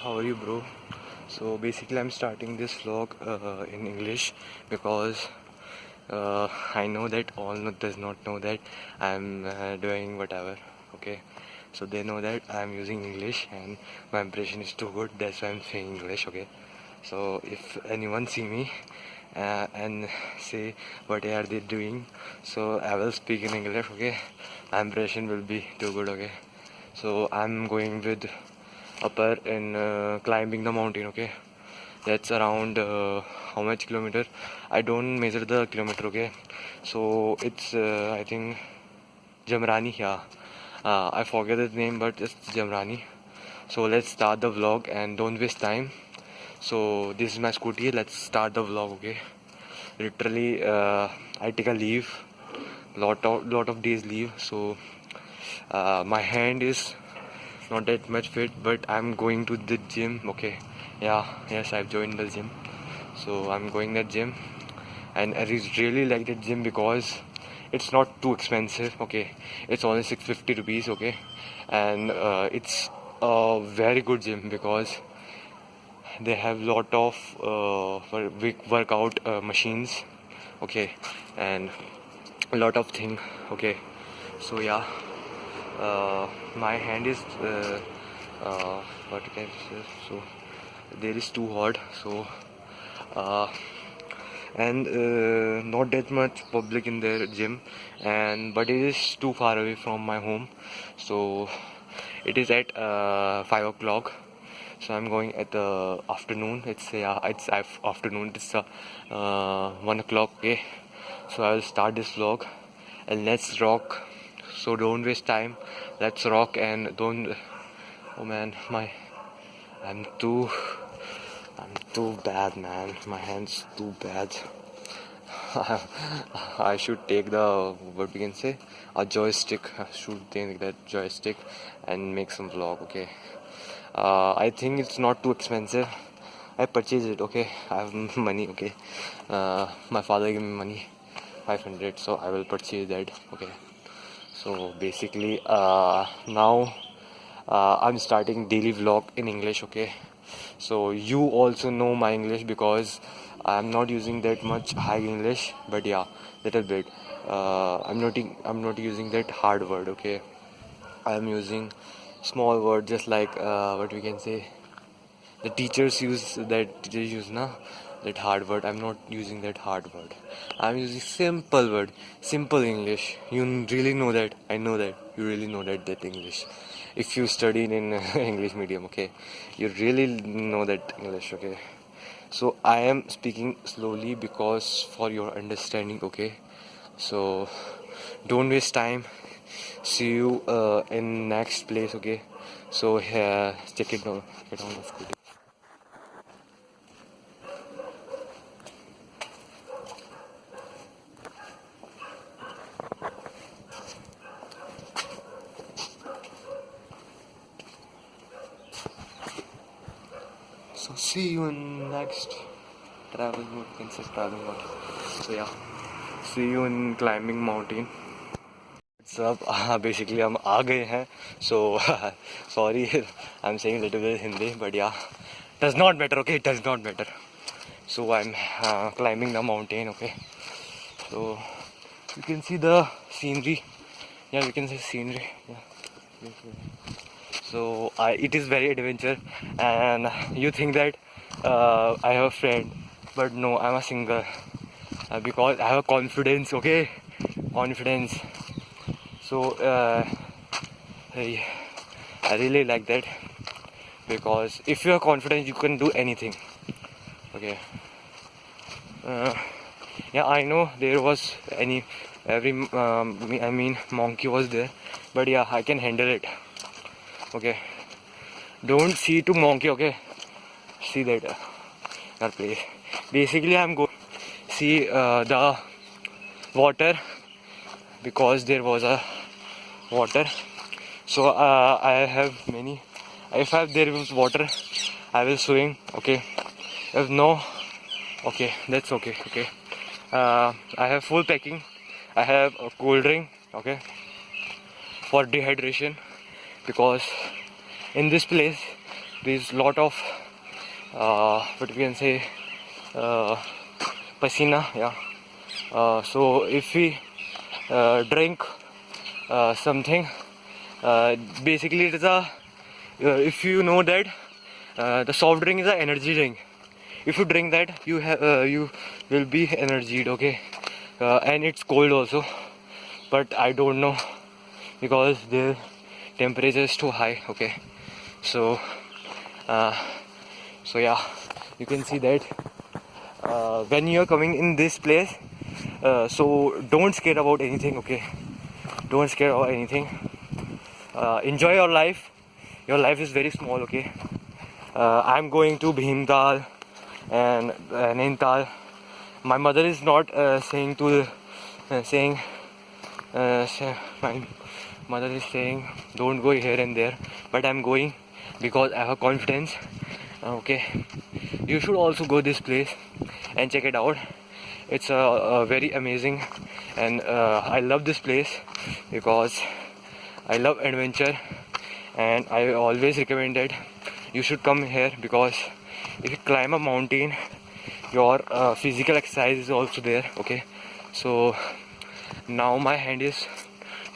how are you, bro? So basically, I'm starting this vlog in English because I know that all does not know that I'm doing whatever. Okay, so they know that I'm using English and my impression is too good. That's why I'm saying English. Okay, so if anyone see me and say what are they doing, so I will speak in English. Okay, my impression will be too good. Okay, so I'm going with upper in climbing the mountain. Okay, that's around how much kilometer? I don't measure the kilometer. Okay, so it's I think Jamrani. Yeah, I forget the name, but it's Jamrani. So let's start the vlog and don't waste time. So this is my scooty. Let's start the vlog. Okay, literally I take a leave, lot of days leave. So my hand is not that much fit, but I'm going to the gym. Okay, yes, I've joined the gym, so I'm going that gym, and I really like that gym because it's not too expensive. Okay, it's only 650 rupees. Okay, and it's a very good gym because they have lot of workout machines. Okay, and a lot of thing. Okay, so yeah, my hand is what can I say? So there is too hot. So uh, and not that much public in their gym, and but it is too far away from my home. So it is at 5 o'clock. So I'm going at the afternoon. It's afternoon. It's 1 o'clock. Okay, so I'll start this vlog and let's rock. So don't waste time. Let's rock and don't. Oh man, I'm too I'm too bad, man. My hand's too bad. I should take what we can say, a joystick. I should take that joystick and make some vlog. Okay. I think it's not too expensive. I purchased it. Okay. I have money. Okay. My father gave me money, 500. So I will purchase that. Okay. So basically, now I'm starting daily vlog in English. Okay, so you also know my English because I'm not using that much high English, but yeah, little bit. I'm not using that hard word. Okay, I'm using small word, just like what we can say. The teachers use na that hard word. I'm not using that hard word. I'm using simple word, simple English. You really know that. I know that you really know that English. If you studied in English medium, okay, you really know that English. Okay, so I am speaking slowly because for your understanding. Okay, so don't waste time. See you in next place. Okay, so check it down. Get on the scooty. So see you in next travel mode, can say travel mode. So yeah, see you in climbing mountain. What's up? Basically हम आ गए हैं. So sorry, I'm saying little bit Hindi, but yeah, does not matter. Okay, it does not matter. So I'm climbing the mountain. Okay, so you can see the scenery. Yeah, we can see scenery. Yeah. So it is very adventure, and you think that I have a friend, but no, I'm a single because I have confidence. Okay, confidence. So I really like that because if you are confident, you can do anything. Okay. Uh, yeah, I know there was monkey was there, but yeah, I can handle it. Okay, don't see to monkey. Okay, see that place. Basically, I'm going see the water because there was a water. So I have many. If there was water, I will swim. Okay. If no, okay, that's okay. Okay. I have full packing. I have a cool drink. Okay. For dehydration, because in this place there's lot of what we can say pasina, yeah. So if we drink something, basically it is a if you know that the soft drink is an energy drink. If you drink that, you will be energied, okay. And it's cold also, but I don't know because the temperature is too high, okay. So yeah, you can see that when you are coming in this place, so don't scare about anything, okay. Don't scare about anything. Enjoy your life. Your life is very small, okay. I'm going to Bhimtal and Nainital. My mother is not saying my mother is saying don't go here and there, but I'm going because I have confidence, okay. You should also go this place and check it out. It's very amazing, and I love this place because I love adventure, and I always recommend that you should come here because if you climb a mountain, your physical exercise is also there, okay. So now my hand is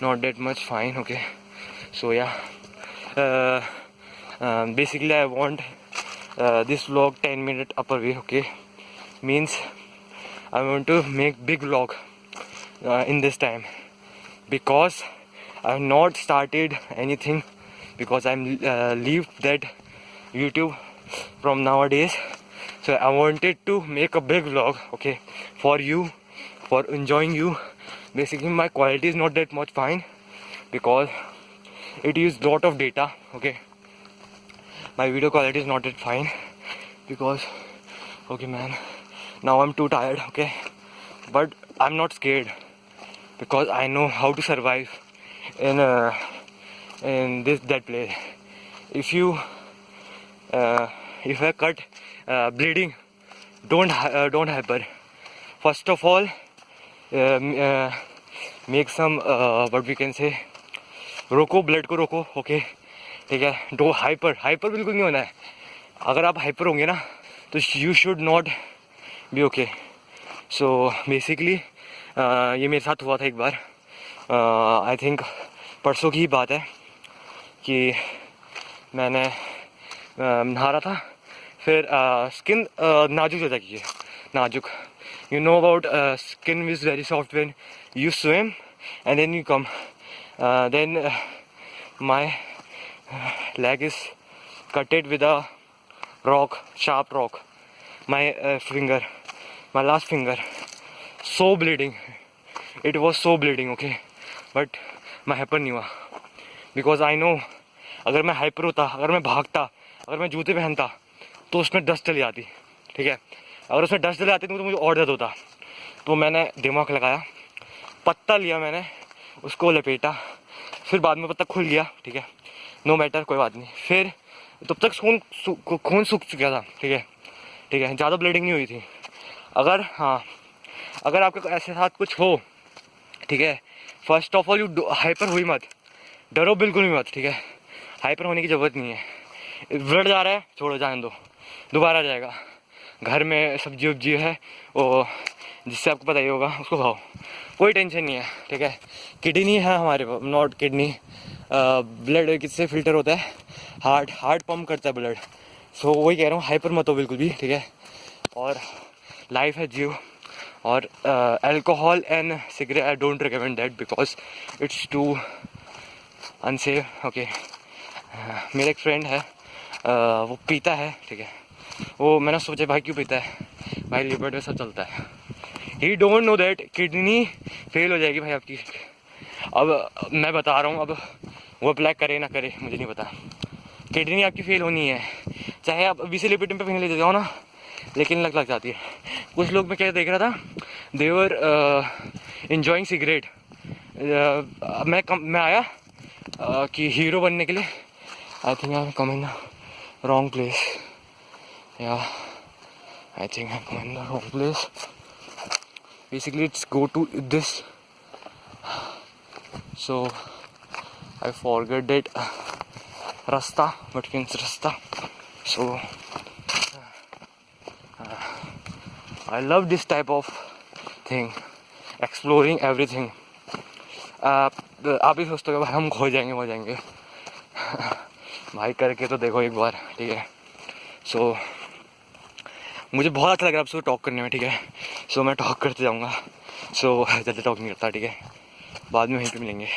not that much fine, okay. So yeah, basically I want this vlog 10-minute upper way, okay. Means I want to make big vlog in this time because I have not started anything because I'm leave that YouTube from nowadays. So I wanted to make a big vlog, okay, for you, for enjoying you. Basically my quality is not that much fine because it uses lot of data, okay. My video quality is not that fine because, okay man, now I'm too tired, okay. But I'm not scared because I know how to survive in that place. If I cut bleeding, don't hyper. First of all, make some what we can say, रोको blood को रोको, okay, ठीक है. Dough hyper बिल्कुल नहीं होना है. अगर आप हाइपर होंगे ना तो you should not be okay. So basically ये मेरे साथ हुआ था एक बार. आई थिंक परसों की ही बात है कि मैंने नहा रहा था, फिर स्किन नाजुक हो जाती है, नाजुक. You know about skin is very soft when you swim and then you come. Then my leg is cutted with a rock, sharp rock. My finger, my last finger, so bleeding. It was so bleeding, okay. But मैं hyper नहीं हुआ because I know अगर मैं hyper होता, अगर मैं भागता, अगर मैं जूते पहनता तो उसमें डस्ट चली जाती, ठीक है. अगर उसमें डस्ट चली जाती तो मुझे और दर्द होता. तो मैंने दिमाग लगाया, पत्ता लिया मैंने, उसको लपेटा, फिर बाद में पत्ता खुल गया, ठीक है. नो मैटर, कोई बात नहीं. फिर तब तक खून सूख चुका था, ठीक है, ज़्यादा ब्लीडिंग नहीं हुई थी. अगर आपके ऐसे साथ कुछ हो, ठीक है, first of all you hyper हुई मत, डरो बिल्कुल भी मत, ठीक है. हाइपर होने की ज़रूरत नहीं है. ब्लड जा रहा है, छोड़ो, जाने दो, दोबारा जाएगा. घर में सब्जी वब्जी है वो, जिससे आपको पता ही होगा, उसको खाओ, कोई टेंशन नहीं है, ठीक है. किडनी है हमारे पास, नॉट किडनी, ब्लड किससे फिल्टर होता है, हार्ट पंप करता है ब्लड. सो वही कह रहा हूँ, हाइपर मत हो बिल्कुल भी, ठीक है. और लाइफ है, जियो. और alcohol and cigarette I don't recommend that because it's too unsafe, okay. मेरा एक फ्रेंड है, वो पीता है, ठीक है. वो मैंने सोचा भाई क्यों पीता है, भाई लिमिट में सब चलता है. ही don't know that kidney fail हो जाएगी भाई आपकी. अब मैं बता रहा हूँ, अब वो अप्लाई करे ना करे मुझे नहीं पता, किडनी आपकी फेल होनी है. चाहे आप अभी से लिपिड पे पहन ले जाओ ना, लेकिन लग जाती है. कुछ लोग मैं क्या देख रहा था, देवर इंजॉइंग सिगरेट. मैं आया कि हीरो बनने के लिए. I think I am coming wrong place. Yeah, I think I'm in the wrong place. Basically, let's go to this. So, I forgot that rasta, but means rasta. So I love this type of thing, exploring everything. आप ही सोचते हो भाई हम खो जाएंगे भाई करके तो देखो एक बार, ठीक है। सो मुझे बहुत अच्छा लग रहा है आपसे टॉक करने में, ठीक है। सो मैं टॉक करते जाऊँगा। सो ज़्यादा टॉक नहीं करता, ठीक है। बाद में वहीं पे मिलेंगे।